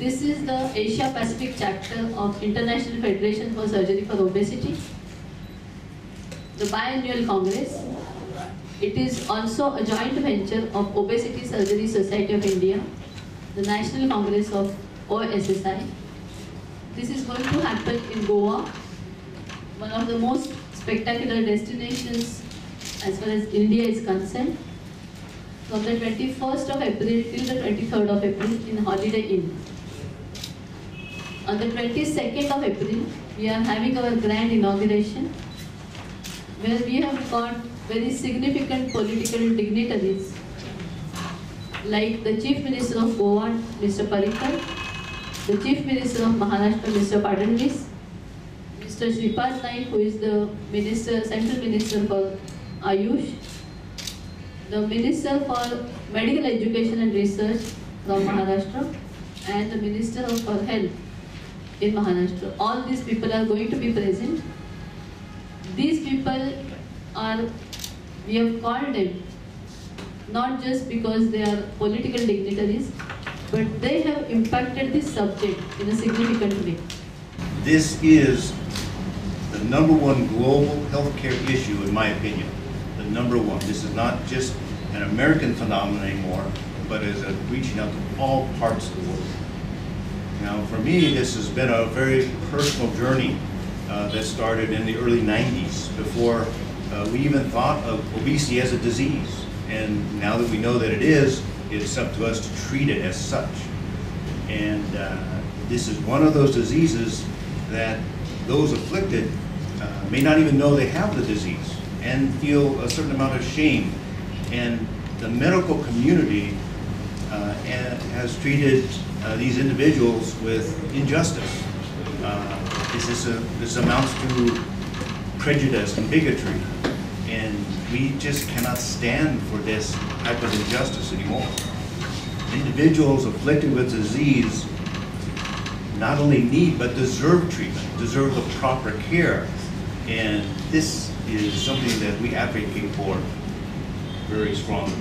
This is the Asia Pacific chapter of International Federation for Surgery for Obesity, the biannual congress. It is also a joint venture of Obesity Surgery Society of India, the National Congress of OSSI. This is going to happen in Goa, one of the most spectacular destinations as far as India is concerned, from the 21st of April till the 23rd of April in Holiday Inn. On the 22nd of April, we are having our grand inauguration, where we have got very significant political dignitaries like the Chief Minister of Goa, Mr. Parikar, the Chief Minister of Maharashtra, Mr. Fadnavis, Mr. Shripad Naik, who is the Central Minister for Ayush, the Minister for Medical Education and Research from Maharashtra, and the Minister for Health in Maharashtra. All these people are going to be present. These people are, we have called them not just because they are political dignitaries, but they have impacted this subject in a significant way. This is the #1 global healthcare issue, in my opinion. The #1. This is not just an American phenomenon anymore, but is reaching out to all parts of the world. Now, for me, this has been a very personal journey that started in the early 90s, before we even thought of obesity as a disease. And now that we know that it is, it's up to us to treat it as such. And this is one of those diseases that those afflicted may not even know they have the disease and feel a certain amount of shame. And the medical community has treated these individuals with injustice. This amounts to prejudice and bigotry. And we just cannot stand for this type of injustice anymore. Individuals afflicted with disease not only need but deserve treatment, deserve the proper care. And this is something that we advocate for very strongly.